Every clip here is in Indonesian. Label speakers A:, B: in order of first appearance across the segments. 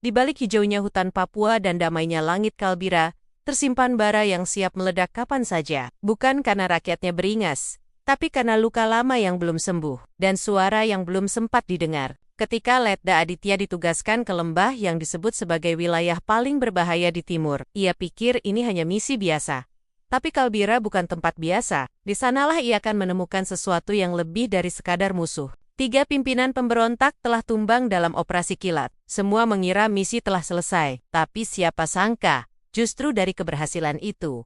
A: Di balik hijaunya hutan Papua dan damainya langit Kalbira, tersimpan bara yang siap meledak kapan saja. Bukan karena rakyatnya beringas, tapi karena luka lama yang belum sembuh, dan suara yang belum sempat didengar. Ketika Letda Aditya ditugaskan ke lembah yang disebut sebagai wilayah paling berbahaya di timur, ia pikir ini hanya misi biasa. Tapi Kalbira bukan tempat biasa. Di sanalah ia akan menemukan sesuatu yang lebih dari sekadar musuh. 3 pimpinan pemberontak telah tumbang dalam operasi kilat. Semua mengira misi telah selesai, tapi siapa sangka, justru dari keberhasilan itu,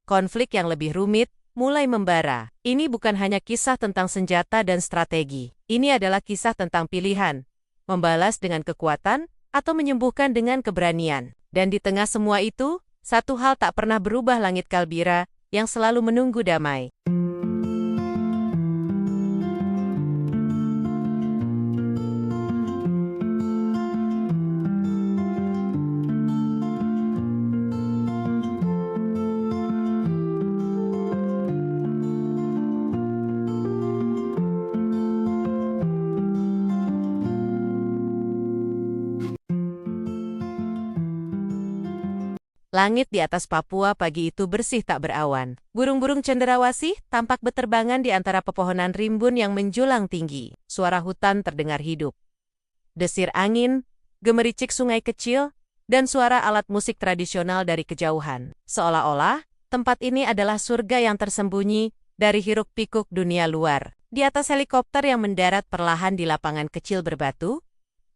A: konflik yang lebih rumit mulai membara. Ini bukan hanya kisah tentang senjata dan strategi. Ini adalah kisah tentang pilihan, membalas dengan kekuatan atau menyembuhkan dengan keberanian. Dan di tengah semua itu, satu hal tak pernah berubah, langit Kalbira yang selalu menunggu damai. Langit di atas Papua pagi itu bersih tak berawan. Burung-burung cendrawasih tampak beterbangan di antara pepohonan rimbun yang menjulang tinggi. Suara hutan terdengar hidup. Desir angin, gemericik sungai kecil, dan suara alat musik tradisional dari kejauhan. Seolah-olah, tempat ini adalah surga yang tersembunyi dari hiruk-pikuk dunia luar. Di atas helikopter yang mendarat perlahan di lapangan kecil berbatu,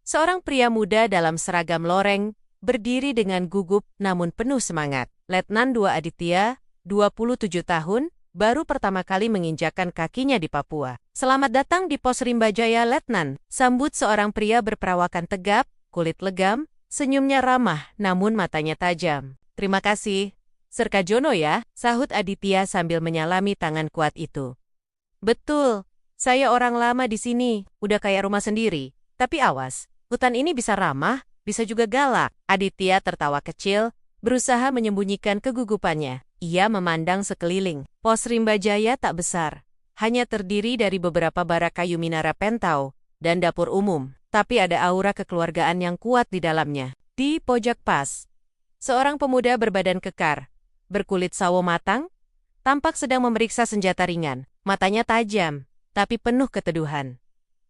A: seorang pria muda dalam seragam loreng berdiri dengan gugup namun penuh semangat. Letnan II Aditya, 27 tahun, baru pertama kali menginjakkan kakinya di Papua. Selamat datang di Pos Rimbajaya, Letnan. Sambut seorang pria berperawakan tegap, kulit legam, senyumnya ramah namun matanya tajam. Terima kasih, Serkajono ya, sahut Aditya sambil menyalami tangan kuat itu. Betul, saya orang lama di sini, udah kayak rumah sendiri. Tapi awas, hutan ini bisa ramah, bisa juga galak. Aditya tertawa kecil, berusaha menyembunyikan kegugupannya. Ia memandang sekeliling. Pos Rimbajaya tak besar, hanya terdiri dari beberapa bara kayu Minara Pentau dan dapur umum. Tapi ada aura kekeluargaan yang kuat di dalamnya. Di pojok pas, seorang pemuda berbadan kekar, berkulit sawo matang, tampak sedang memeriksa senjata ringan. Matanya tajam, tapi penuh keteduhan.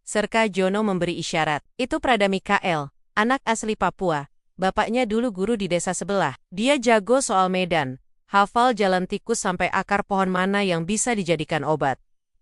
A: Serkajono memberi isyarat. Itu Prada Mikael, anak asli Papua. Bapaknya dulu guru di desa sebelah. Dia jago soal medan, hafal jalan tikus sampai akar pohon mana yang bisa dijadikan obat.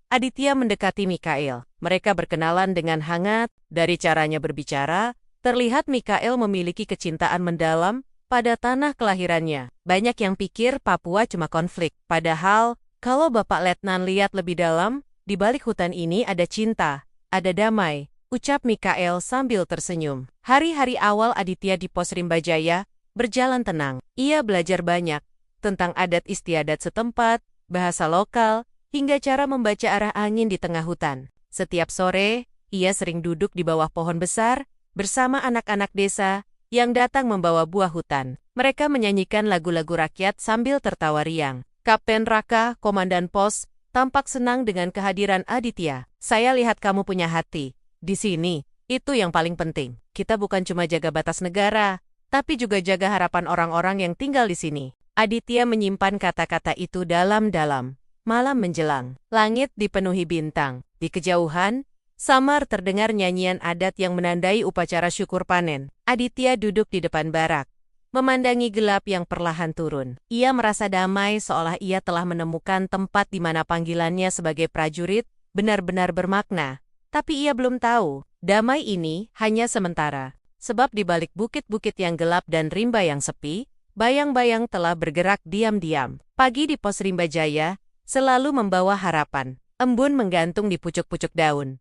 A: Aditya mendekati Mikael. Mereka berkenalan dengan hangat. Dari caranya berbicara, terlihat Mikael memiliki kecintaan mendalam pada tanah kelahirannya. Banyak yang pikir Papua cuma konflik. Padahal, kalau Bapak Letnan lihat lebih dalam, di balik hutan ini ada cinta, ada damai, ucap Mikael sambil tersenyum. Hari-hari awal Aditya di Pos Rimbajaya berjalan tenang. Ia belajar banyak tentang adat istiadat setempat, bahasa lokal, hingga cara membaca arah angin di tengah hutan. Setiap sore, ia sering duduk di bawah pohon besar bersama anak-anak desa yang datang membawa buah hutan. Mereka menyanyikan lagu-lagu rakyat sambil tertawa riang. Kapten Raka, komandan pos, tampak senang dengan kehadiran Aditya. Saya lihat kamu punya hati. Di sini, itu yang paling penting. Kita bukan cuma jaga batas negara, tapi juga jaga harapan orang-orang yang tinggal di sini. Aditya menyimpan kata-kata itu dalam-dalam. Malam menjelang, langit dipenuhi bintang. Di kejauhan, samar terdengar nyanyian adat yang menandai upacara syukur panen. Aditya duduk di depan barak, memandangi gelap yang perlahan turun. Ia merasa damai seolah ia telah menemukan tempat di mana panggilannya sebagai prajurit benar-benar bermakna. Tapi ia belum tahu, damai ini hanya sementara. Sebab di balik bukit-bukit yang gelap dan rimba yang sepi, bayang-bayang telah bergerak diam-diam. Pagi di Pos Rimbajaya selalu membawa harapan. Embun menggantung di pucuk-pucuk daun,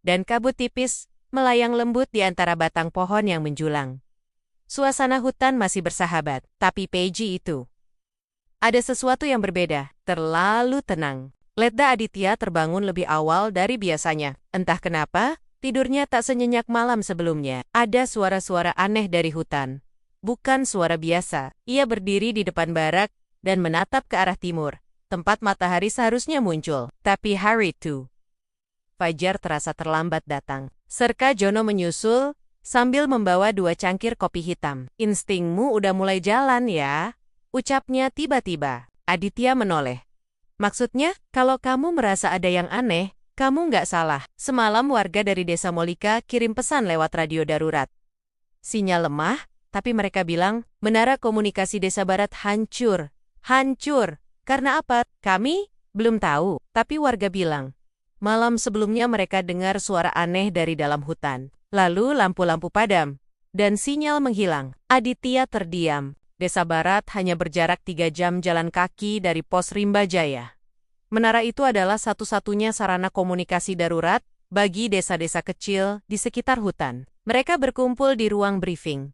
A: dan kabut tipis melayang lembut di antara batang pohon yang menjulang. Suasana hutan masih bersahabat, tapi pagi itu ada sesuatu yang berbeda, terlalu tenang. Letda Aditya terbangun lebih awal dari biasanya. Entah kenapa, tidurnya tak senyenyak malam sebelumnya. Ada suara-suara aneh dari hutan. Bukan suara biasa. Ia berdiri di depan barak dan menatap ke arah timur, tempat matahari seharusnya muncul. Tapi hari itu, fajar terasa terlambat datang. Serkajono menyusul, sambil membawa 2 cangkir kopi hitam. Instingmu udah mulai jalan ya, ucapnya tiba-tiba. Aditya menoleh. Maksudnya, kalau kamu merasa ada yang aneh, kamu nggak salah. Semalam warga dari Desa Molika kirim pesan lewat radio darurat. Sinyal lemah, tapi mereka bilang, menara komunikasi Desa Barat hancur. Hancur. Karena apa? Kami belum tahu, tapi warga bilang. Malam sebelumnya mereka dengar suara aneh dari dalam hutan. Lalu lampu-lampu padam, dan sinyal menghilang. Aditya terdiam. Desa Barat hanya berjarak 3 jam jalan kaki dari pos Rimba Jaya. Menara itu adalah satu-satunya sarana komunikasi darurat bagi desa-desa kecil di sekitar hutan. Mereka berkumpul di ruang briefing.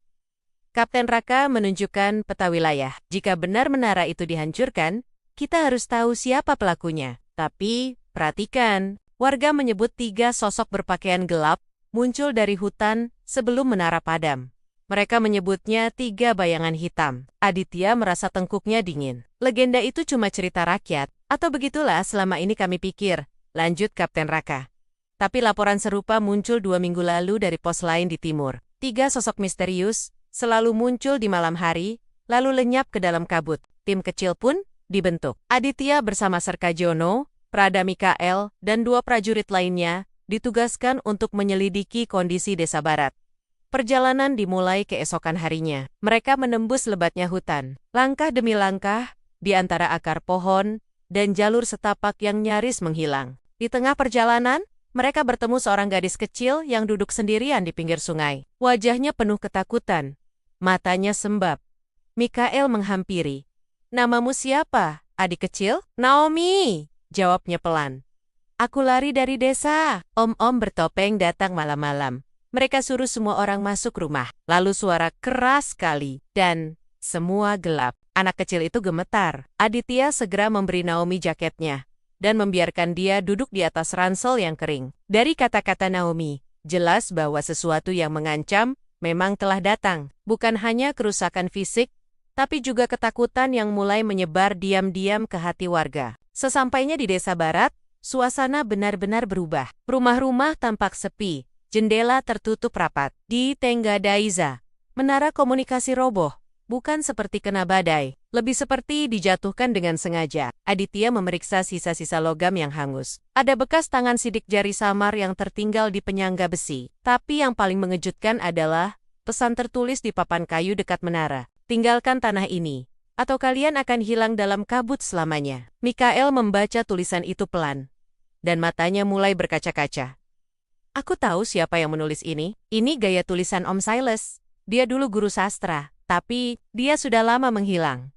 A: Kapten Raka menunjukkan peta wilayah. Jika benar menara itu dihancurkan, kita harus tahu siapa pelakunya. Tapi, perhatikan, warga menyebut 3 sosok berpakaian gelap muncul dari hutan sebelum menara padam. Mereka menyebutnya 3 bayangan hitam. Aditya merasa tengkuknya dingin. Legenda itu cuma cerita rakyat, atau begitulah selama ini kami pikir, lanjut Kapten Raka. Tapi laporan serupa muncul 2 minggu lalu dari pos lain di timur. 3 sosok misterius selalu muncul di malam hari, lalu lenyap ke dalam kabut. Tim kecil pun dibentuk. Aditya bersama Serkajono, Prada Mikael, dan 2 prajurit lainnya ditugaskan untuk menyelidiki kondisi Desa Barat. Perjalanan dimulai keesokan harinya. Mereka menembus lebatnya hutan. Langkah demi langkah, di antara akar pohon, dan jalur setapak yang nyaris menghilang. Di tengah perjalanan, mereka bertemu seorang gadis kecil yang duduk sendirian di pinggir sungai. Wajahnya penuh ketakutan. Matanya sembab. Mikael menghampiri. Namamu siapa, adik kecil? Naomi, jawabnya pelan. Aku lari dari desa. Om-om bertopeng datang malam-malam. Mereka suruh semua orang masuk rumah. Lalu suara keras sekali. Dan semua gelap. Anak kecil itu gemetar. Aditya segera memberi Naomi jaketnya. Dan membiarkan dia duduk di atas ransel yang kering. Dari kata-kata Naomi, jelas bahwa sesuatu yang mengancam memang telah datang. Bukan hanya kerusakan fisik, tapi juga ketakutan yang mulai menyebar diam-diam ke hati warga. Sesampainya di Desa Barat, suasana benar-benar berubah. Rumah-rumah tampak sepi, jendela tertutup rapat. Di Tengga Daiza, menara komunikasi roboh, bukan seperti kena badai, lebih seperti dijatuhkan dengan sengaja. Aditya memeriksa sisa-sisa logam yang hangus. Ada bekas tangan sidik jari samar yang tertinggal di penyangga besi. Tapi yang paling mengejutkan adalah pesan tertulis di papan kayu dekat menara. Tinggalkan tanah ini, atau kalian akan hilang dalam kabut selamanya. Mikael membaca tulisan itu pelan, dan matanya mulai berkaca-kaca. Aku tahu siapa yang menulis ini. Ini gaya tulisan Om Silas. Dia dulu guru sastra, tapi dia sudah lama menghilang.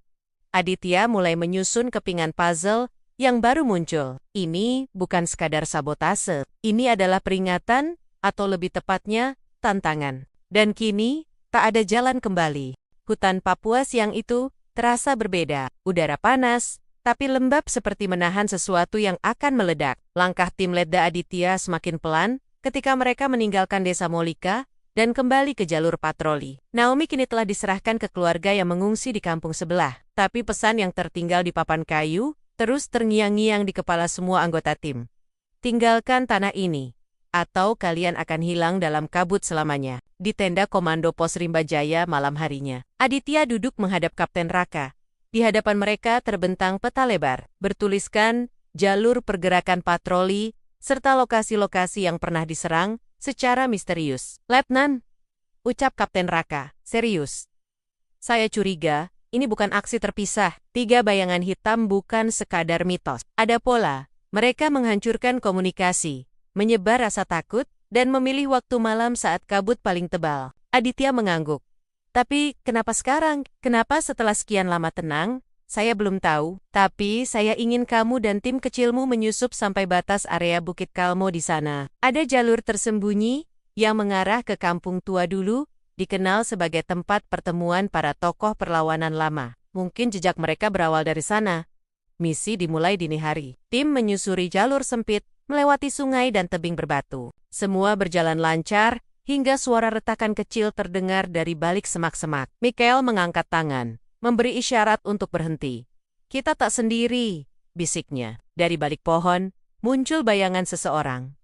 A: Aditya mulai menyusun kepingan puzzle yang baru muncul. Ini bukan sekadar sabotase. Ini adalah peringatan, atau lebih tepatnya, tantangan. Dan kini, tak ada jalan kembali. Hutan Papua siang itu terasa berbeda. Udara panas, tapi lembab seperti menahan sesuatu yang akan meledak. Langkah tim Letda Aditya semakin pelan ketika mereka meninggalkan Desa Molika dan kembali ke jalur patroli. Naomi kini telah diserahkan ke keluarga yang mengungsi di kampung sebelah. Tapi pesan yang tertinggal di papan kayu terus terngiang-ngiang di kepala semua anggota tim. Tinggalkan tanah ini, atau kalian akan hilang dalam kabut selamanya. Di tenda komando pos Rimba Jaya malam harinya, Aditya duduk menghadap Kapten Raka. Di hadapan mereka terbentang peta lebar, bertuliskan jalur pergerakan patroli, serta lokasi-lokasi yang pernah diserang secara misterius. Letnan, ucap Kapten Raka, serius. Saya curiga, ini bukan aksi terpisah. 3 bayangan hitam bukan sekadar mitos. Ada pola, mereka menghancurkan komunikasi, menyebar rasa takut, dan memilih waktu malam saat kabut paling tebal. Aditya mengangguk. Tapi, kenapa sekarang? Kenapa setelah sekian lama tenang? Saya belum tahu, tapi saya ingin kamu dan tim kecilmu menyusup sampai batas area Bukit Kalmo di sana. Ada jalur tersembunyi yang mengarah ke kampung tua dulu, dikenal sebagai tempat pertemuan para tokoh perlawanan lama. Mungkin jejak mereka berawal dari sana. Misi dimulai dini hari. Tim menyusuri jalur sempit, melewati sungai dan tebing berbatu. Semua berjalan lancar, hingga suara retakan kecil terdengar dari balik semak-semak. Mikael mengangkat tangan, memberi isyarat untuk berhenti. Kita tak sendiri, bisiknya. Dari balik pohon, muncul bayangan seseorang.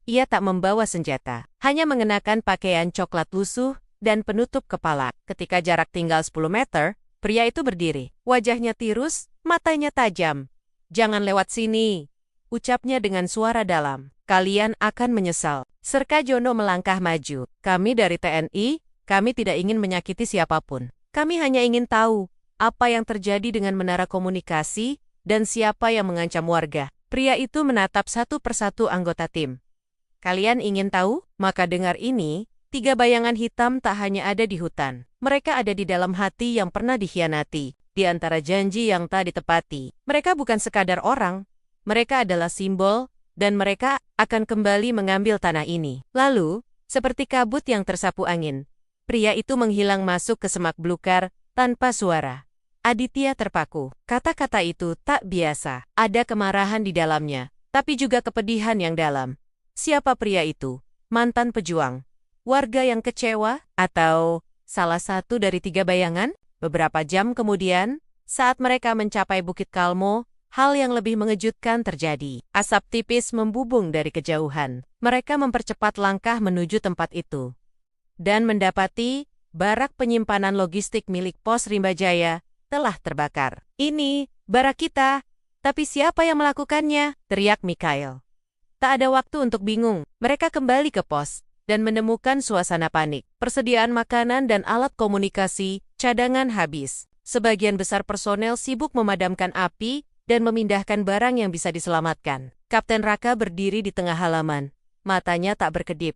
A: Ia tak membawa senjata, hanya mengenakan pakaian coklat lusuh dan penutup kepala. Ketika jarak tinggal 10 meter, pria itu berdiri. Wajahnya tirus, matanya tajam. "Jangan lewat sini," ucapnya dengan suara dalam. "Kalian akan menyesal." Serka Jono melangkah maju. "Kami dari TNI, kami tidak ingin menyakiti siapapun. Kami hanya ingin tahu apa yang terjadi dengan menara komunikasi dan siapa yang mengancam warga." Pria itu menatap satu persatu anggota tim. "Kalian ingin tahu? Maka dengar ini, 3 bayangan hitam tak hanya ada di hutan. Mereka ada di dalam hati yang pernah dikhianati, di antara janji yang tak ditepati. Mereka bukan sekadar orang, mereka adalah simbol, dan mereka akan kembali mengambil tanah ini." Lalu, seperti kabut yang tersapu angin, pria itu menghilang masuk ke semak belukar tanpa suara. Aditya terpaku. Kata-kata itu tak biasa. Ada kemarahan di dalamnya, tapi juga kepedihan yang dalam. Siapa pria itu? Mantan pejuang? Warga yang kecewa? Atau salah satu dari 3 bayangan? Beberapa jam kemudian, saat mereka mencapai Bukit Kalmo, hal yang lebih mengejutkan terjadi. Asap tipis membubung dari kejauhan. Mereka mempercepat langkah menuju tempat itu dan mendapati barak penyimpanan logistik milik Pos Rimba Jaya telah terbakar. "Ini barak kita, tapi siapa yang melakukannya?" teriak Mikhail. Tak ada waktu untuk bingung. Mereka kembali ke pos dan menemukan suasana panik. Persediaan makanan dan alat komunikasi cadangan habis. Sebagian besar personel sibuk memadamkan api dan memindahkan barang yang bisa diselamatkan. Kapten Raka berdiri di tengah halaman. Matanya tak berkedip.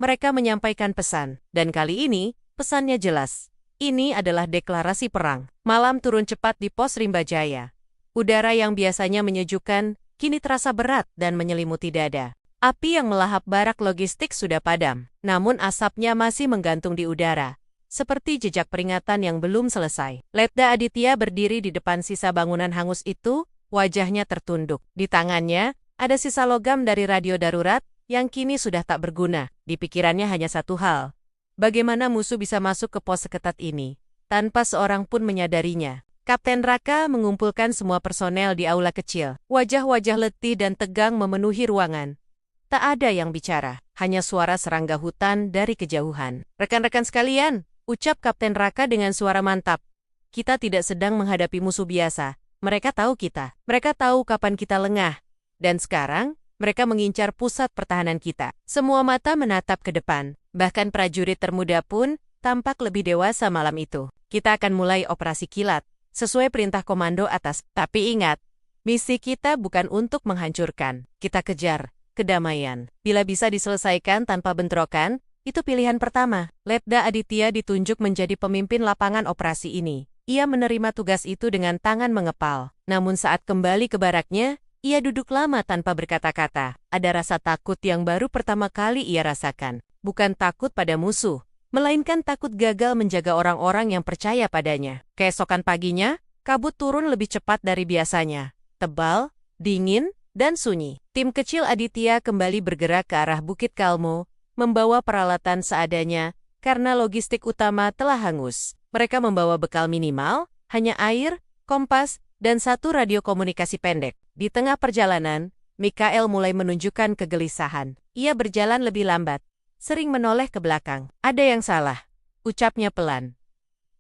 A: Mereka menyampaikan pesan, dan kali ini pesannya jelas. Ini adalah deklarasi perang. Malam turun cepat di Pos Rimba Jaya. Udara yang biasanya menyejukkan, kini terasa berat dan menyelimuti dada. Api yang melahap barak logistik sudah padam, namun asapnya masih menggantung di udara, seperti jejak peringatan yang belum selesai. Letda Aditya berdiri di depan sisa bangunan hangus itu, wajahnya tertunduk. Di tangannya, ada sisa logam dari radio darurat, yang kini sudah tak berguna. Di pikirannya hanya satu hal. Bagaimana musuh bisa masuk ke pos seketat ini, tanpa seorang pun menyadarinya. Kapten Raka mengumpulkan semua personel di aula kecil. Wajah-wajah letih dan tegang memenuhi ruangan. Tak ada yang bicara, hanya suara serangga hutan dari kejauhan. "Rekan-rekan sekalian," ucap Kapten Raka dengan suara mantap. "Kita tidak sedang menghadapi musuh biasa. Mereka tahu kita. Mereka tahu kapan kita lengah. Dan sekarang, mereka mengincar pusat pertahanan kita." Semua mata menatap ke depan. Bahkan prajurit termuda pun tampak lebih dewasa malam itu. "Kita akan mulai operasi kilat, sesuai perintah komando atas. Tapi ingat, misi kita bukan untuk menghancurkan. Kita kejar kedamaian. Bila bisa diselesaikan tanpa bentrokan, itu pilihan pertama." Letda Aditya ditunjuk menjadi pemimpin lapangan operasi ini. Ia menerima tugas itu dengan tangan mengepal. Namun saat kembali ke baraknya, ia duduk lama tanpa berkata-kata. Ada rasa takut yang baru pertama kali ia rasakan. Bukan takut pada musuh, melainkan takut gagal menjaga orang-orang yang percaya padanya. Keesokan paginya, kabut turun lebih cepat dari biasanya. Tebal, dingin, dan sunyi. Tim kecil Aditya kembali bergerak ke arah Bukit Kalmo, membawa peralatan seadanya, karena logistik utama telah hangus. Mereka membawa bekal minimal, hanya air, kompas, dan 1 radio komunikasi pendek. Di tengah perjalanan, Mikhail mulai menunjukkan kegelisahan. Ia berjalan lebih lambat, sering menoleh ke belakang. "Ada yang salah," ucapnya pelan.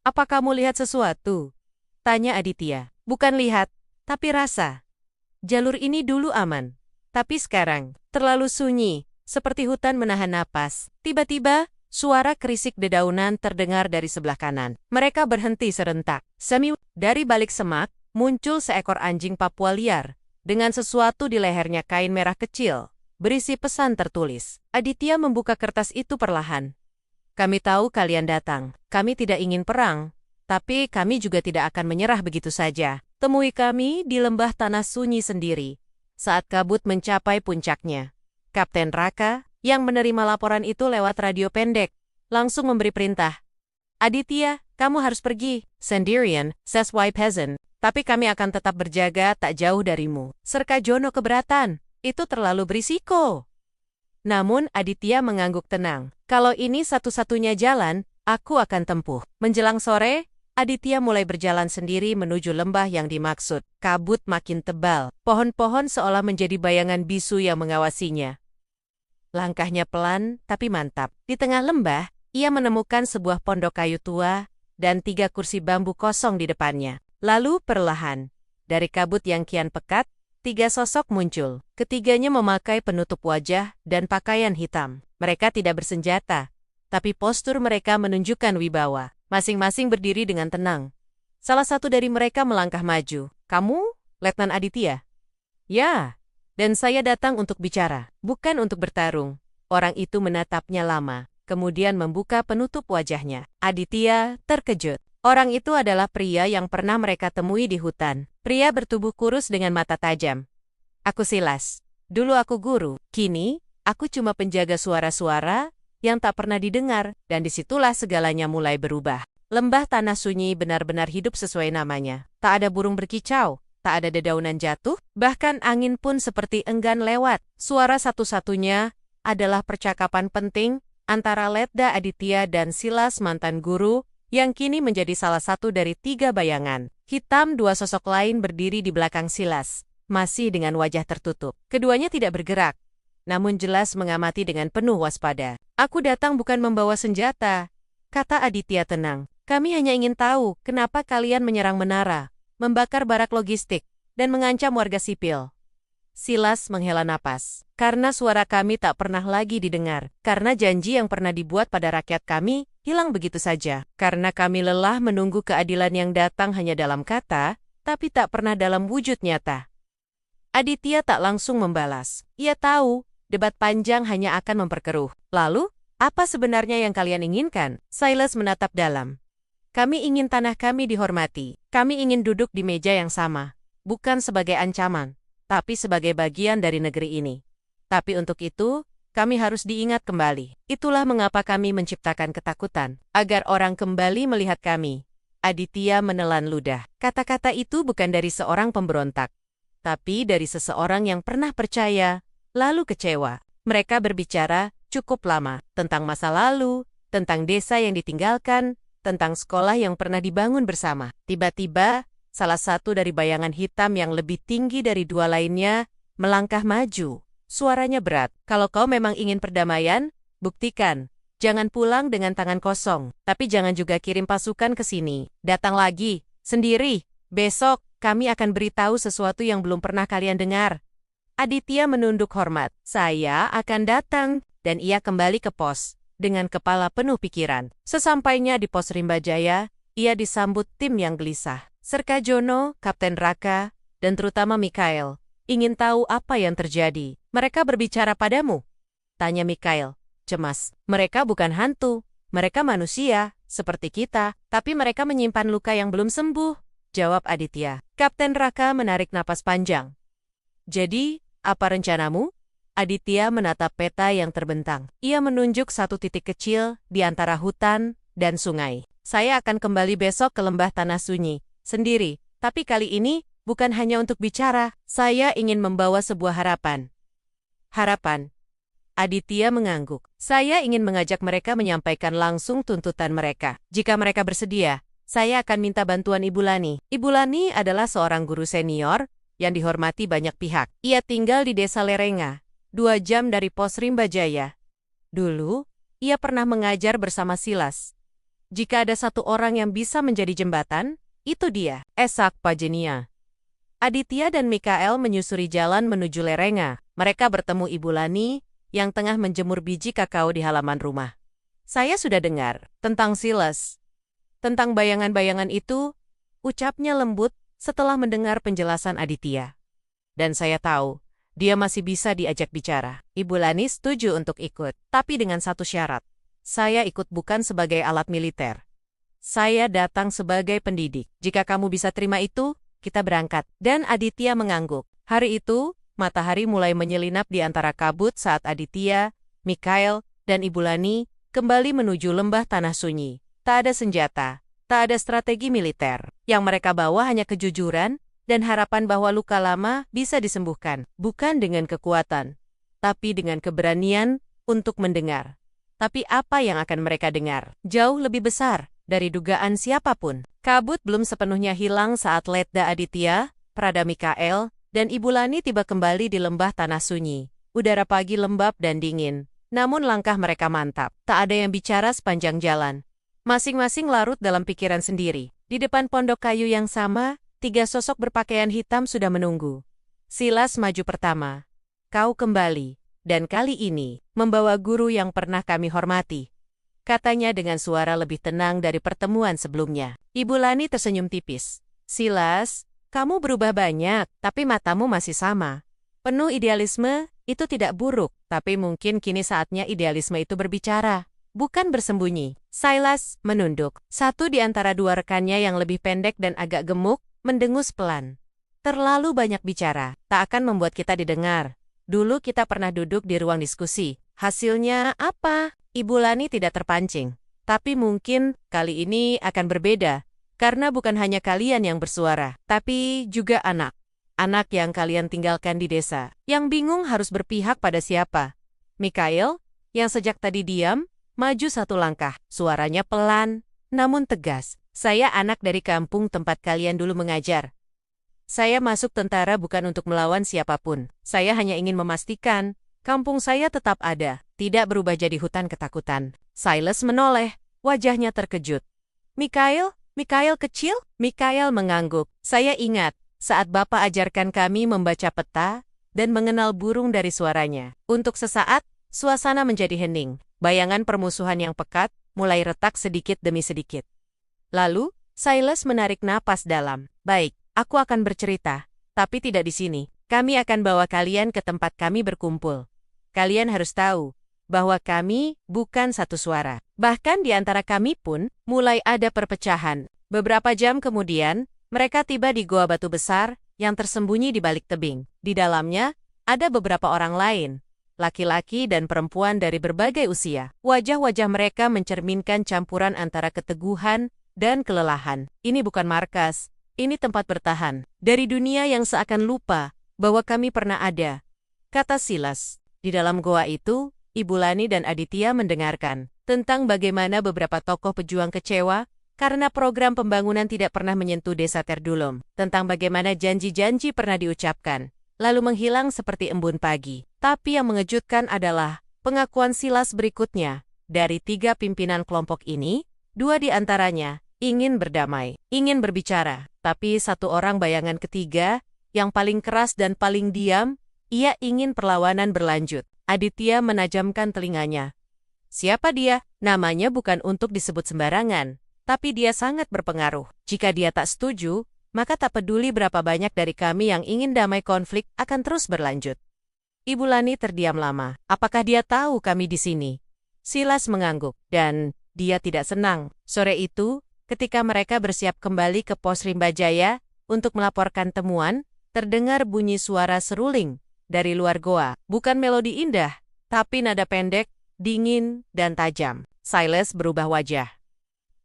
A: "Apa kamu lihat sesuatu?" tanya Aditya. "Bukan lihat, tapi rasa. Jalur ini dulu aman, tapi sekarang terlalu sunyi, seperti hutan menahan napas." Tiba-tiba, suara kerisik dedaunan terdengar dari sebelah kanan. Mereka berhenti serentak. Dari balik semak, muncul seekor anjing Papua liar, dengan sesuatu di lehernya kain merah kecil, berisi pesan tertulis. Aditya membuka kertas itu perlahan. "Kami tahu kalian datang. Kami tidak ingin perang, tapi kami juga tidak akan menyerah begitu saja. Temui kami di lembah tanah sunyi sendiri, saat kabut mencapai puncaknya." Kapten Raka, yang menerima laporan itu lewat radio pendek, langsung memberi perintah. "Aditya, kamu harus pergi sendirian, sesuai peasant. Tapi kami akan tetap berjaga tak jauh darimu." Serka Jono keberatan. Itu terlalu berisiko. Namun Aditya mengangguk tenang. "Kalau ini satu-satunya jalan, aku akan tempuh." Menjelang sore, Aditya mulai berjalan sendiri menuju lembah yang dimaksud. Kabut makin tebal. Pohon-pohon seolah menjadi bayangan bisu yang mengawasinya. Langkahnya pelan, tapi mantap. Di tengah lembah, ia menemukan sebuah pondok kayu tua dan 3 kursi bambu kosong di depannya. Lalu perlahan, dari kabut yang kian pekat, 3 sosok muncul. Ketiganya memakai penutup wajah dan pakaian hitam. Mereka tidak bersenjata, tapi postur mereka menunjukkan wibawa. Masing-masing berdiri dengan tenang. Salah satu dari mereka melangkah maju. "Kamu, Letnan Aditya?" "Ya, dan saya datang untuk bicara, bukan untuk bertarung." Orang itu menatapnya lama, kemudian membuka penutup wajahnya. Aditya terkejut. Orang itu adalah pria yang pernah mereka temui di hutan. Pria bertubuh kurus dengan mata tajam. "Aku Silas. Dulu aku guru. Kini, aku cuma penjaga suara-suara yang tak pernah didengar, dan disitulah segalanya mulai berubah." Lembah tanah sunyi benar-benar hidup sesuai namanya. Tak ada burung berkicau, tak ada dedaunan jatuh, bahkan angin pun seperti enggan lewat. Suara satu-satunya adalah percakapan penting antara Letda Aditya dan Silas mantan guru, yang kini menjadi salah satu dari 3 bayangan. Hitam 2 sosok lain berdiri di belakang Silas, masih dengan wajah tertutup. Keduanya tidak bergerak, namun jelas mengamati dengan penuh waspada. "Aku datang bukan membawa senjata," kata Aditya tenang. "Kami hanya ingin tahu kenapa kalian menyerang menara, membakar barak logistik, dan mengancam warga sipil." Silas menghela napas. "Karena suara kami tak pernah lagi didengar. Karena janji yang pernah dibuat pada rakyat kami hilang begitu saja. Karena kami lelah menunggu keadilan yang datang hanya dalam kata, tapi tak pernah dalam wujud nyata." Aditya tak langsung membalas. Ia tahu debat panjang hanya akan memperkeruh. "Lalu, apa sebenarnya yang kalian inginkan?" Silas menatap dalam. "Kami ingin tanah kami dihormati. Kami ingin duduk di meja yang sama. Bukan sebagai ancaman, tapi sebagai bagian dari negeri ini. Tapi untuk itu, kami harus diingat kembali. Itulah mengapa kami menciptakan ketakutan, agar orang kembali melihat kami." Aditya menelan ludah. Kata-kata itu bukan dari seorang pemberontak, tapi dari seseorang yang pernah percaya, lalu kecewa. Mereka berbicara cukup lama tentang masa lalu, tentang desa yang ditinggalkan, tentang sekolah yang pernah dibangun bersama. Tiba-tiba, salah satu dari bayangan hitam yang lebih tinggi dari 2 lainnya melangkah maju. Suaranya berat. "Kalau kau memang ingin perdamaian, buktikan. Jangan pulang dengan tangan kosong, tapi jangan juga kirim pasukan ke sini. Datang lagi, sendiri. Besok, kami akan beritahu sesuatu yang belum pernah kalian dengar." Aditya menunduk hormat. "Saya akan datang." Dan ia kembali ke pos, dengan kepala penuh pikiran. Sesampainya di pos Rimbajaya, ia disambut tim yang gelisah. Serkajono, Kapten Raka, dan terutama Mikael, ingin tahu apa yang terjadi. "Mereka berbicara padamu?" tanya Mikael, cemas. "Mereka bukan hantu, mereka manusia, seperti kita, tapi mereka menyimpan luka yang belum sembuh," jawab Aditya. Kapten Raka menarik napas panjang. "Jadi, apa rencanamu?" Aditya menatap peta yang terbentang. Ia menunjuk satu titik kecil di antara hutan dan sungai. "Saya akan kembali besok ke lembah tanah sunyi, sendiri. Tapi kali ini, bukan hanya untuk bicara. Saya ingin membawa sebuah harapan." "Harapan?" Aditya mengangguk. "Saya ingin mengajak mereka menyampaikan langsung tuntutan mereka. Jika mereka bersedia, saya akan minta bantuan Ibu Lani." Ibu Lani adalah seorang guru senior yang dihormati banyak pihak. Ia tinggal di desa Lerenga, 2 jam dari pos Rimbajaya. Dulu, ia pernah mengajar bersama Silas. Jika ada satu orang yang bisa menjadi jembatan, itu dia. Esak Pajenia. Aditya dan Mikael menyusuri jalan menuju Lerenga. Mereka bertemu Ibu Lani yang tengah menjemur biji kakao di halaman rumah. "Saya sudah dengar tentang Silas. Tentang bayangan-bayangan itu," ucapnya lembut setelah mendengar penjelasan Aditya. "Dan saya tahu, dia masih bisa diajak bicara." Ibu Lani setuju untuk ikut, tapi dengan satu syarat. "Saya ikut bukan sebagai alat militer. Saya datang sebagai pendidik. Jika kamu bisa terima itu, kita berangkat." Dan Aditya mengangguk. Hari itu, matahari mulai menyelinap di antara kabut saat Aditya, Mikael, dan Ibu Lani kembali menuju lembah tanah sunyi. Tak ada senjata, tak ada strategi militer. Yang mereka bawa hanya kejujuran dan harapan bahwa luka lama bisa disembuhkan, bukan dengan kekuatan, tapi dengan keberanian untuk mendengar. Tapi apa yang akan mereka dengar? Jauh lebih besar dari dugaan siapapun. Kabut belum sepenuhnya hilang saat Letda Aditya, Prada Mikael, dan Ibu Lani tiba kembali di lembah tanah sunyi. Udara pagi lembab dan dingin, namun langkah mereka mantap. Tak ada yang bicara sepanjang jalan. Masing-masing larut dalam pikiran sendiri. Di depan pondok kayu yang sama, 3 sosok berpakaian hitam sudah menunggu. Silas maju pertama. Kau kembali, dan kali ini, membawa guru yang pernah kami hormati. Katanya dengan suara lebih tenang dari pertemuan sebelumnya. Ibu Lani tersenyum tipis. Silas, kamu berubah banyak, tapi matamu masih sama. Penuh idealisme, itu tidak buruk, tapi mungkin kini saatnya idealisme itu berbicara, bukan bersembunyi. Silas menunduk. Satu di antara 2 rekannya yang lebih pendek dan agak gemuk, mendengus pelan. Terlalu banyak bicara, tak akan membuat kita didengar. Dulu kita pernah duduk di ruang diskusi. Hasilnya apa? Ibu Lani tidak terpancing. Tapi mungkin kali ini akan berbeda, karena bukan hanya kalian yang bersuara, tapi juga anak. Anak yang kalian tinggalkan di desa, yang bingung harus berpihak pada siapa. Mikhail, yang sejak tadi diam, maju 1 langkah. Suaranya pelan, namun tegas. Saya anak dari kampung tempat kalian dulu mengajar. Saya masuk tentara bukan untuk melawan siapapun. Saya hanya ingin memastikan, kampung saya tetap ada, tidak berubah jadi hutan ketakutan. Silas menoleh, wajahnya terkejut. Mikhail kecil? Mikhail mengangguk. Saya ingat. Saat Bapak ajarkan kami membaca peta dan mengenal burung dari suaranya. Untuk sesaat, suasana menjadi hening. Bayangan permusuhan yang pekat mulai retak sedikit demi sedikit. Lalu, Silas menarik napas dalam. Baik, aku akan bercerita, tapi tidak di sini. Kami akan bawa kalian ke tempat kami berkumpul. Kalian harus tahu bahwa kami bukan satu suara. Bahkan di antara kami pun mulai ada perpecahan. Beberapa jam kemudian, mereka tiba di goa batu besar yang tersembunyi di balik tebing. Di dalamnya, ada beberapa orang lain, laki-laki dan perempuan dari berbagai usia. Wajah-wajah mereka mencerminkan campuran antara keteguhan dan kelelahan. Ini bukan markas, ini tempat bertahan. Dari dunia yang seakan lupa bahwa kami pernah ada, kata Silas. Di dalam goa itu, Ibu Lani dan Aditya mendengarkan tentang bagaimana beberapa tokoh pejuang kecewa karena program pembangunan tidak pernah menyentuh desa Terdulum, tentang bagaimana janji-janji pernah diucapkan, lalu menghilang seperti embun pagi. Tapi yang mengejutkan adalah pengakuan Silas berikutnya. Dari 3 pimpinan kelompok ini, 2 di antaranya ingin berdamai, ingin berbicara. Tapi 1 orang bayangan ketiga, yang paling keras dan paling diam, ia ingin perlawanan berlanjut. Aditya menajamkan telinganya. Siapa dia? Namanya bukan untuk disebut sembarangan. Tapi dia sangat berpengaruh. Jika dia tak setuju, maka tak peduli berapa banyak dari kami yang ingin damai, konflik akan terus berlanjut. Ibu Lani terdiam lama. Apakah dia tahu kami di sini? Silas mengangguk, dan dia tidak senang. Sore itu, ketika mereka bersiap kembali ke pos Rimbajaya untuk melaporkan temuan, terdengar bunyi suara seruling dari luar goa. Bukan melodi indah, tapi nada pendek, dingin, dan tajam. Silas berubah wajah.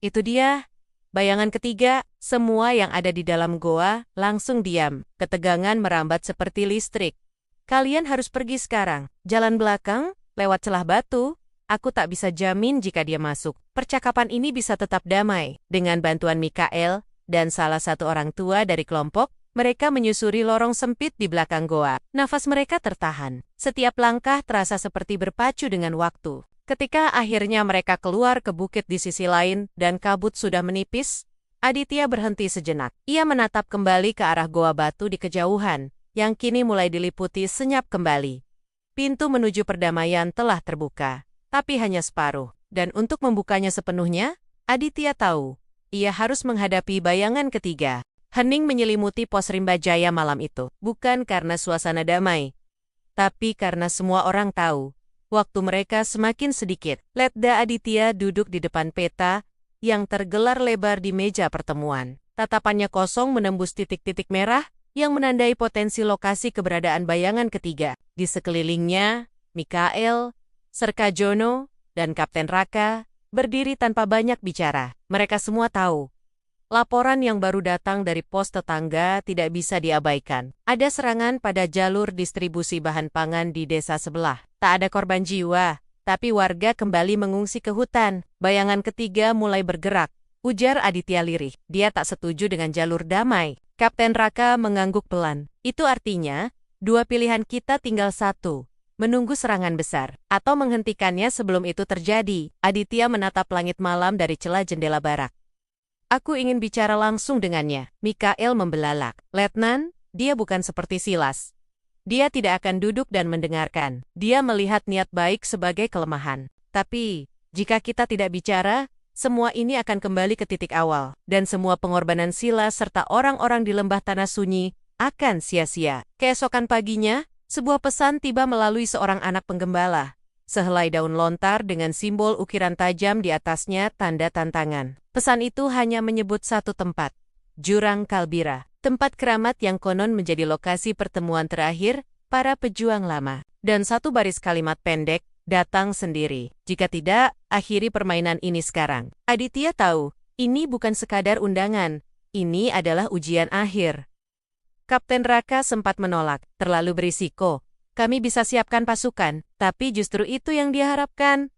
A: Itu dia, bayangan ketiga. Semua yang ada di dalam goa langsung diam. Ketegangan merambat seperti listrik. Kalian harus pergi sekarang. Jalan belakang, lewat celah batu. Aku tak bisa jamin jika dia masuk. Percakapan ini bisa tetap damai. Dengan bantuan Mikhail dan salah satu orang tua dari kelompok, mereka menyusuri lorong sempit di belakang goa. Nafas mereka tertahan. Setiap langkah terasa seperti berpacu dengan waktu. Ketika akhirnya mereka keluar ke bukit di sisi lain dan kabut sudah menipis, Aditya berhenti sejenak. Ia menatap kembali ke arah goa batu di kejauhan, yang kini mulai diliputi senyap kembali. Pintu menuju perdamaian telah terbuka, tapi hanya separuh. Dan untuk membukanya sepenuhnya, Aditya tahu, ia harus menghadapi bayangan ketiga. Hening menyelimuti pos Rimbajaya malam itu, bukan karena suasana damai, tapi karena semua orang tahu. Waktu mereka semakin sedikit. Letda Aditya duduk di depan peta yang tergelar lebar di meja pertemuan. Tatapannya kosong menembus titik-titik merah yang menandai potensi lokasi keberadaan bayangan ketiga. Di sekelilingnya, Mikhail, Serkajono, dan Kapten Raka berdiri tanpa banyak bicara. Mereka semua tahu. Laporan yang baru datang dari pos tetangga tidak bisa diabaikan. Ada serangan pada jalur distribusi bahan pangan di desa sebelah. Tak ada korban jiwa, tapi warga kembali mengungsi ke hutan. Bayangan ketiga mulai bergerak, ujar Aditya lirih. Dia tak setuju dengan jalur damai. Kapten Raka mengangguk pelan. Itu artinya, 2 pilihan kita tinggal 1. menunggu serangan besar, atau menghentikannya sebelum itu terjadi. Aditya menatap langit malam dari celah jendela barak. Aku ingin bicara langsung dengannya. Mikael membelalak. Letnan, dia bukan seperti Silas. Dia tidak akan duduk dan mendengarkan. Dia melihat niat baik sebagai kelemahan. Tapi, jika kita tidak bicara, semua ini akan kembali ke titik awal. Dan semua pengorbanan Silas serta orang-orang di lembah tanah sunyi akan sia-sia. Keesokan paginya, sebuah pesan tiba melalui seorang anak penggembala. Sehelai daun lontar dengan simbol ukiran tajam di atasnya tanda tantangan. Pesan itu hanya menyebut satu tempat, Jurang Kalbira, tempat keramat yang konon menjadi lokasi pertemuan terakhir para pejuang lama. Dan satu baris kalimat pendek, datang sendiri. Jika tidak, akhiri permainan ini sekarang. Aditya tahu, ini bukan sekadar undangan, ini adalah ujian akhir. Kapten Raka sempat menolak, terlalu berisiko. Kami bisa siapkan pasukan, tapi justru itu yang dia harapkan.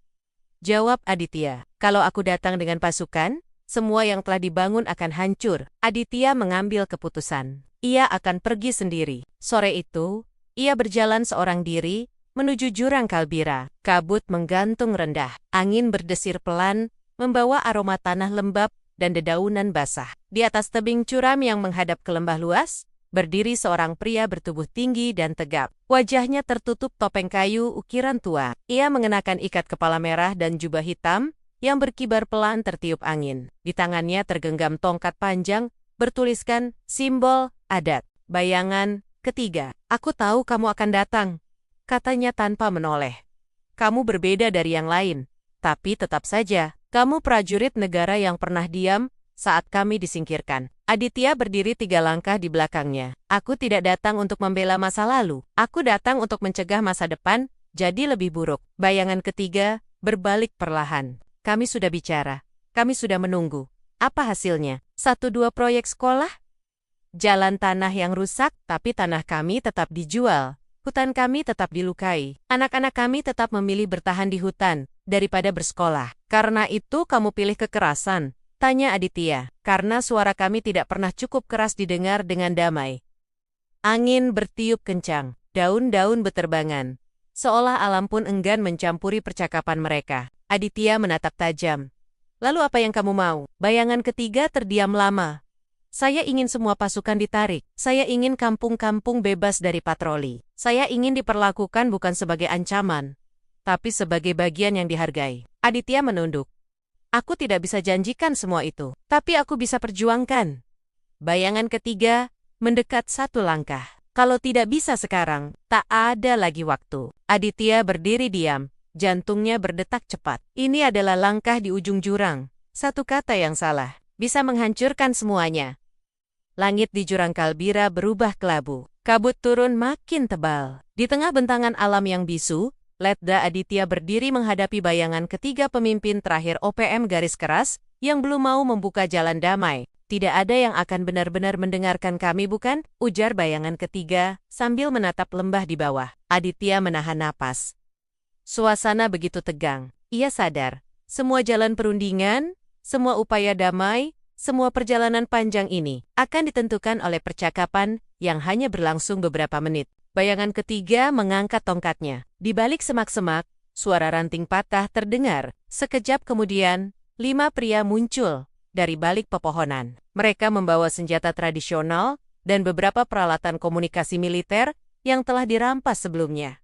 A: Jawab Aditya, kalau aku datang dengan pasukan, semua yang telah dibangun akan hancur. Aditya mengambil keputusan. Ia akan pergi sendiri. Sore itu, ia berjalan seorang diri, menuju Jurang Kalbira. Kabut menggantung rendah. Angin berdesir pelan, membawa aroma tanah lembab dan dedaunan basah. Di atas tebing curam yang menghadap ke lembah luas, berdiri seorang pria bertubuh tinggi dan tegap. Wajahnya tertutup topeng kayu ukiran tua. Ia mengenakan ikat kepala merah dan jubah hitam yang berkibar pelan tertiup angin. Di tangannya tergenggam tongkat panjang bertuliskan simbol adat. Bayangan ketiga. Aku tahu kamu akan datang, katanya tanpa menoleh. Kamu berbeda dari yang lain, tapi tetap saja, kamu prajurit negara yang pernah diam saat kami disingkirkan. Aditya berdiri 3 langkah di belakangnya. Aku tidak datang untuk membela masa lalu. Aku datang untuk mencegah masa depan jadi lebih buruk. Bayangan ketiga berbalik perlahan. Kami sudah bicara. Kami sudah menunggu. Apa hasilnya? 1-2 proyek sekolah? Jalan tanah yang rusak, tapi tanah kami tetap dijual. Hutan kami tetap dilukai. Anak-anak kami tetap memilih bertahan di hutan daripada bersekolah. Karena itu kamu pilih kekerasan? Tanya Aditya, karena suara kami tidak pernah cukup keras didengar dengan damai. Angin bertiup kencang, daun-daun beterbangan. Seolah alam pun enggan mencampuri percakapan mereka. Aditya menatap tajam. Lalu apa yang kamu mau? Bayangan ketiga terdiam lama. Saya ingin semua pasukan ditarik. Saya ingin kampung-kampung bebas dari patroli. Saya ingin diperlakukan bukan sebagai ancaman, tapi sebagai bagian yang dihargai. Aditya menunduk. Aku tidak bisa janjikan semua itu, tapi aku bisa perjuangkan. Bayangan ketiga mendekat 1 langkah. Kalau tidak bisa sekarang, tak ada lagi waktu. Aditya berdiri diam, jantungnya berdetak cepat. Ini adalah langkah di ujung jurang. Satu kata yang salah bisa menghancurkan semuanya. Langit di Jurang Kalbira berubah kelabu. Kabut turun makin tebal. Di tengah bentangan alam yang bisu, Letda Aditya berdiri menghadapi bayangan ketiga pemimpin terakhir OPM garis keras yang belum mau membuka jalan damai. Tidak ada yang akan benar-benar mendengarkan kami, bukan? Ujar bayangan ketiga sambil menatap lembah di bawah. Aditya menahan napas. Suasana begitu tegang. Ia sadar, semua jalan perundingan, semua upaya damai, semua perjalanan panjang ini akan ditentukan oleh percakapan yang hanya berlangsung beberapa menit. Bayangan ketiga mengangkat tongkatnya. Di balik semak-semak, suara ranting patah terdengar. Sekejap kemudian, 5 pria muncul dari balik pepohonan. Mereka membawa senjata tradisional dan beberapa peralatan komunikasi militer yang telah dirampas sebelumnya.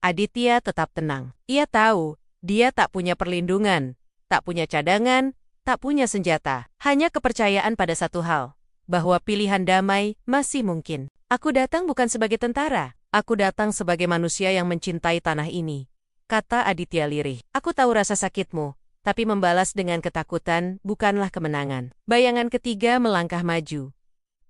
A: Aditya tetap tenang. Ia tahu, dia tak punya perlindungan, tak punya cadangan, tak punya senjata. Hanya kepercayaan pada satu hal, bahwa pilihan damai masih mungkin. Aku datang bukan sebagai tentara, aku datang sebagai manusia yang mencintai tanah ini, kata Aditya lirih. Aku tahu rasa sakitmu, tapi membalas dengan ketakutan bukanlah kemenangan. Bayangan ketiga melangkah maju.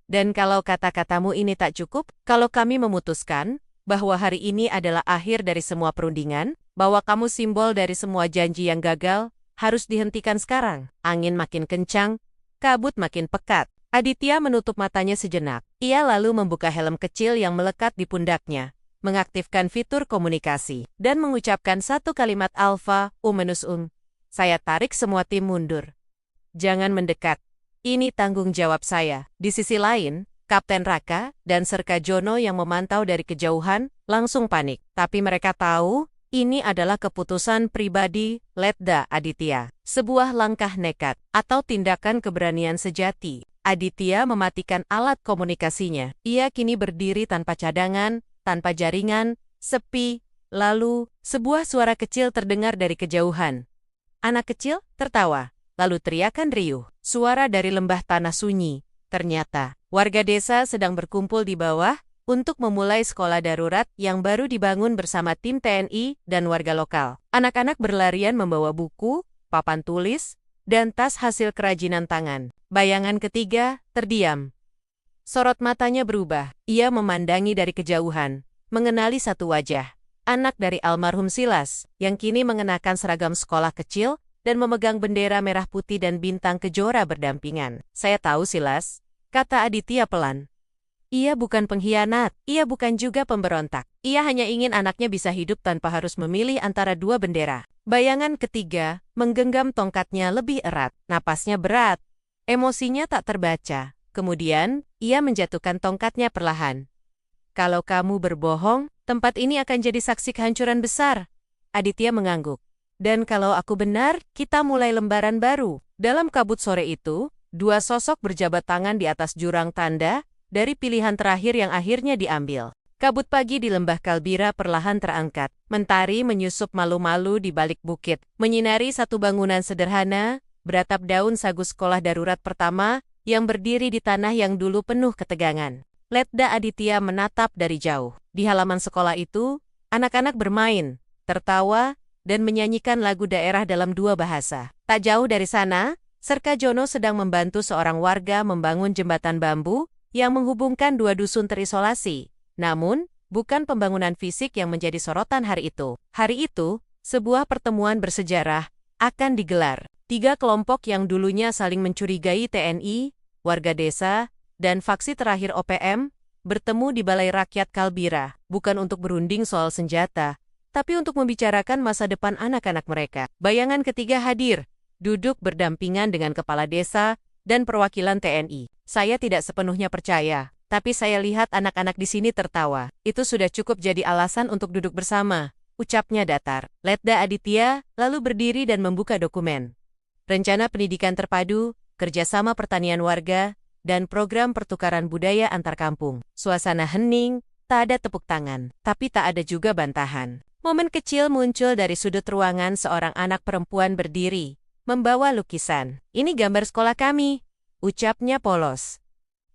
A: Dan kalau kata-katamu ini tak cukup, kalau kami memutuskan bahwa hari ini adalah akhir dari semua perundingan, bahwa kamu simbol dari semua janji yang gagal, harus dihentikan sekarang. Angin makin kencang, kabut makin pekat. Aditya menutup matanya sejenak. Ia lalu membuka helm kecil yang melekat di pundaknya, mengaktifkan fitur komunikasi, dan mengucapkan satu kalimat alfa, Saya tarik semua tim mundur. Jangan mendekat. Ini tanggung jawab saya. Di sisi lain, Kapten Raka dan Serka Jono yang memantau dari kejauhan, langsung panik. Tapi mereka tahu, ini adalah keputusan pribadi Letda Aditya. Sebuah langkah nekat atau tindakan keberanian sejati. Aditya mematikan alat komunikasinya. Ia kini berdiri tanpa cadangan, tanpa jaringan, sepi. Lalu, sebuah suara kecil terdengar dari kejauhan. Anak kecil tertawa, lalu teriakan riuh. Suara dari lembah tanah sunyi. Ternyata, warga desa sedang berkumpul di bawah untuk memulai sekolah darurat yang baru dibangun bersama tim TNI dan warga lokal. Anak-anak berlarian membawa buku, papan tulis, dan tas hasil kerajinan tangan. Bayangan ketiga terdiam. Sorot matanya berubah. Ia memandangi dari kejauhan, mengenali satu wajah. Anak dari almarhum Silas, yang kini mengenakan seragam sekolah kecil dan memegang bendera merah putih dan bintang kejora berdampingan. Saya tahu Silas, kata Aditya pelan. Ia bukan pengkhianat, ia bukan juga pemberontak. Ia hanya ingin anaknya bisa hidup tanpa harus memilih antara dua bendera. Bayangan ketiga menggenggam tongkatnya lebih erat, napasnya berat. Emosinya tak terbaca. Kemudian, ia menjatuhkan tongkatnya perlahan. Kalau kamu berbohong, tempat ini akan jadi saksi kehancuran besar. Aditya mengangguk. Dan kalau aku benar, kita mulai lembaran baru. Dalam kabut sore itu, dua sosok berjabat tangan di atas jurang tanda dari pilihan terakhir yang akhirnya diambil. Kabut pagi di lembah Kalbira perlahan terangkat. Mentari menyusup malu-malu di balik bukit, menyinari satu bangunan sederhana, beratap daun sagu sekolah darurat pertama, yang berdiri di tanah yang dulu penuh ketegangan. Letda Aditya menatap dari jauh. Di halaman sekolah itu, anak-anak bermain, tertawa, dan menyanyikan lagu daerah dalam dua bahasa. Tak jauh dari sana, Serka Jono sedang membantu seorang warga membangun jembatan bambu yang menghubungkan dua dusun terisolasi. Namun, bukan pembangunan fisik yang menjadi sorotan hari itu. Hari itu, sebuah pertemuan bersejarah akan digelar. Tiga kelompok yang dulunya saling mencurigai TNI, warga desa, dan faksi terakhir OPM, bertemu di Balai Rakyat Kalbira, bukan untuk berunding soal senjata, tapi untuk membicarakan masa depan anak-anak mereka. Bayangan ketiga hadir, duduk berdampingan dengan kepala desa dan perwakilan TNI. Saya tidak sepenuhnya percaya, tapi saya lihat anak-anak di sini tertawa. Itu sudah cukup jadi alasan untuk duduk bersama, ucapnya datar. Letda Aditya lalu berdiri dan membuka dokumen. Rencana pendidikan terpadu, kerjasama pertanian warga, dan program pertukaran budaya antar kampung. Suasana hening, tak ada tepuk tangan, tapi tak ada juga bantahan. Momen kecil muncul dari sudut ruangan seorang anak perempuan berdiri, membawa lukisan. Ini gambar sekolah kami, ucapnya polos.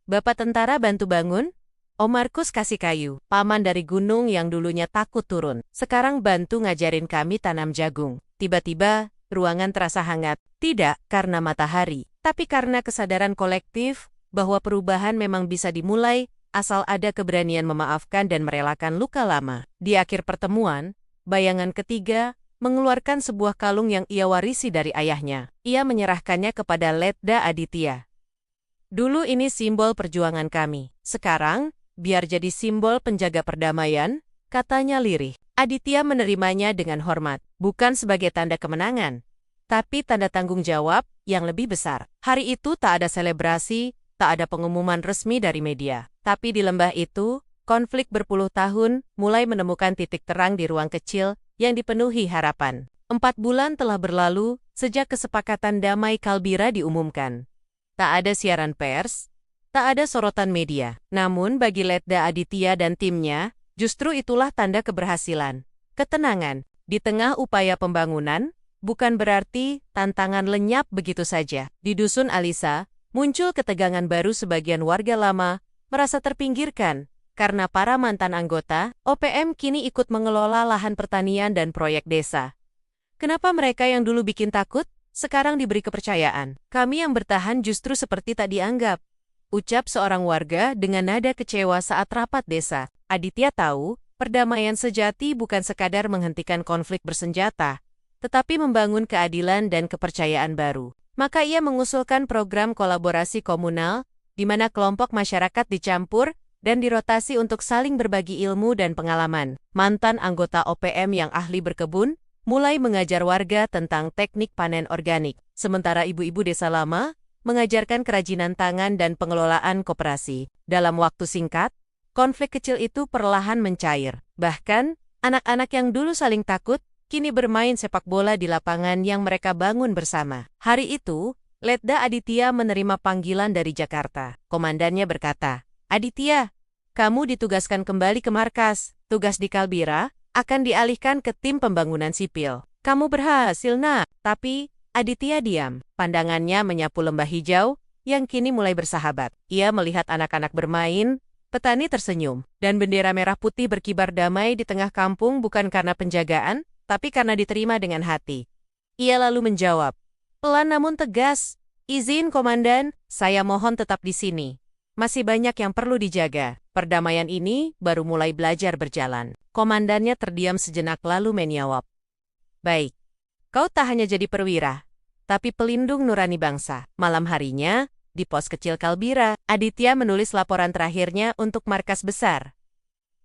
A: Bapak tentara bantu bangun? Om Markus kasih kayu. Paman dari gunung yang dulunya takut turun, sekarang bantu ngajarin kami tanam jagung. Tiba-tiba, ruangan terasa hangat. Tidak karena matahari, tapi karena kesadaran kolektif bahwa perubahan memang bisa dimulai asal ada keberanian memaafkan dan merelakan luka lama. Di akhir pertemuan, bayangan ketiga mengeluarkan sebuah kalung yang ia warisi dari ayahnya. Ia menyerahkannya kepada Letda Aditya. Dulu ini simbol perjuangan kami. Sekarang, biar jadi simbol penjaga perdamaian, katanya lirih. Aditya menerimanya dengan hormat, bukan sebagai tanda kemenangan, tapi tanda tanggung jawab yang lebih besar. Hari itu tak ada selebrasi, tak ada pengumuman resmi dari media. Tapi di lembah itu, konflik berpuluh tahun mulai menemukan titik terang di ruang kecil yang dipenuhi harapan. 4 bulan telah berlalu sejak kesepakatan damai Kalbira diumumkan. Tak ada siaran pers, tak ada sorotan media. Namun bagi Letda Aditya dan timnya, justru itulah tanda keberhasilan. Ketenangan, di tengah upaya pembangunan, bukan berarti tantangan lenyap begitu saja. Di Dusun Alisa, muncul ketegangan baru. Sebagian warga lama merasa terpinggirkan karena para mantan anggota OPM kini ikut mengelola lahan pertanian dan proyek desa. Kenapa mereka yang dulu bikin takut, sekarang diberi kepercayaan? Kami yang bertahan justru seperti tak dianggap, ucap seorang warga dengan nada kecewa saat rapat desa. Aditya tahu, perdamaian sejati bukan sekadar menghentikan konflik bersenjata, tetapi membangun keadilan dan kepercayaan baru. Maka ia mengusulkan program kolaborasi komunal, di mana kelompok masyarakat dicampur dan dirotasi untuk saling berbagi ilmu dan pengalaman. Mantan anggota OPM yang ahli berkebun, mulai mengajar warga tentang teknik panen organik, sementara ibu-ibu desa lama mengajarkan kerajinan tangan dan pengelolaan koperasi. Dalam waktu singkat, Konflik kecil itu perlahan mencair. Bahkan, anak-anak yang dulu saling takut, kini bermain sepak bola di lapangan yang mereka bangun bersama. Hari itu, Letda Aditya menerima panggilan dari Jakarta. Komandannya berkata, "Aditya, kamu ditugaskan kembali ke markas. Tugas di Kalbira akan dialihkan ke tim pembangunan sipil. Kamu berhasil, nak." Tapi, Aditya diam. Pandangannya menyapu lembah hijau yang kini mulai bersahabat. Ia melihat anak-anak bermain, petani tersenyum, dan bendera merah putih berkibar damai di tengah kampung bukan karena penjagaan, tapi karena diterima dengan hati. Ia lalu menjawab, pelan namun tegas, "Izin, Komandan, saya mohon tetap di sini. Masih banyak yang perlu dijaga. Perdamaian ini baru mulai belajar berjalan." Komandannya terdiam sejenak lalu menjawab, "Baik, kau tak hanya jadi perwira, tapi pelindung nurani bangsa." Malam harinya, di pos kecil Kalbira, Aditya menulis laporan terakhirnya untuk markas besar.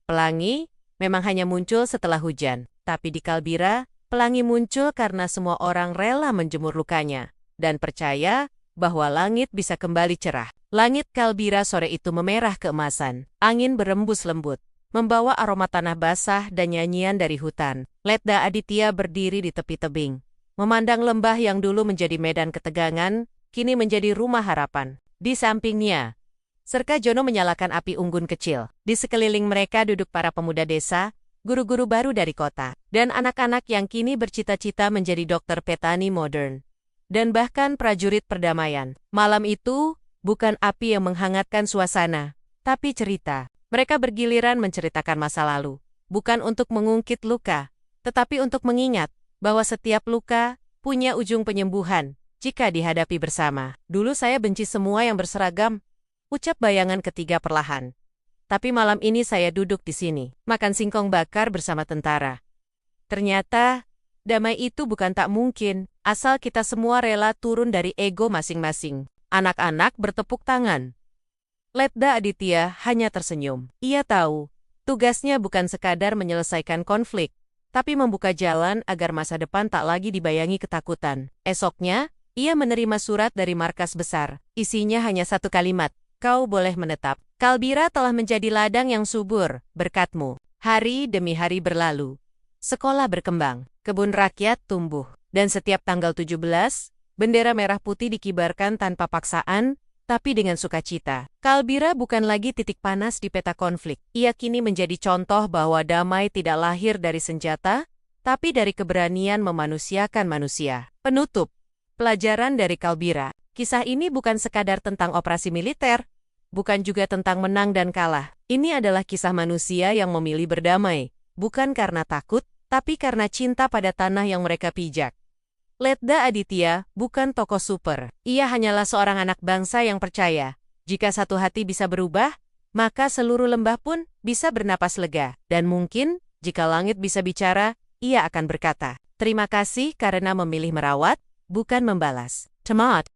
A: Pelangi memang hanya muncul setelah hujan, tapi di Kalbira, pelangi muncul karena semua orang rela menjemur lukanya, dan percaya bahwa langit bisa kembali cerah. Langit Kalbira sore itu memerah keemasan, angin berembus lembut, membawa aroma tanah basah dan nyanyian dari hutan. Letda Aditya berdiri di tepi tebing, memandang lembah yang dulu menjadi medan ketegangan, kini menjadi rumah harapan. Di sampingnya, Serkajono menyalakan api unggun kecil. Di sekeliling mereka duduk para pemuda desa, guru-guru baru dari kota, dan anak-anak yang kini bercita-cita menjadi dokter petani modern. Dan bahkan prajurit perdamaian. Malam itu, bukan api yang menghangatkan suasana, tapi cerita. Mereka bergiliran menceritakan masa lalu, bukan untuk mengungkit luka, tetapi untuk mengingat bahwa setiap luka punya ujung penyembuhan jika dihadapi bersama. "Dulu saya benci semua yang berseragam," ucap bayangan ketiga perlahan. "Tapi malam ini saya duduk di sini, makan singkong bakar bersama tentara. Ternyata, damai itu bukan tak mungkin, asal kita semua rela turun dari ego masing-masing." Anak-anak bertepuk tangan. Letda Aditya hanya tersenyum. Ia tahu, tugasnya bukan sekadar menyelesaikan konflik, tapi membuka jalan agar masa depan tak lagi dibayangi ketakutan. Esoknya, ia menerima surat dari markas besar. Isinya hanya satu kalimat, "Kau boleh menetap. Kalbira telah menjadi ladang yang subur, berkatmu." Hari demi hari berlalu. Sekolah berkembang, kebun rakyat tumbuh, dan setiap tanggal 17, bendera merah putih dikibarkan tanpa paksaan, tapi dengan sukacita. Kalbira bukan lagi titik panas di peta konflik. Ia kini menjadi contoh bahwa damai tidak lahir dari senjata, tapi dari keberanian memanusiakan manusia. Penutup. Pelajaran dari Kalbira. Kisah ini bukan sekadar tentang operasi militer, bukan juga tentang menang dan kalah. Ini adalah kisah manusia yang memilih berdamai, bukan karena takut, tapi karena cinta pada tanah yang mereka pijak. Letda Aditya bukan tokoh super. Ia hanyalah seorang anak bangsa yang percaya, jika satu hati bisa berubah, maka seluruh lembah pun bisa bernapas lega. Dan mungkin, jika langit bisa bicara, ia akan berkata, "Terima kasih karena memilih merawat, bukan membalas." Tamat.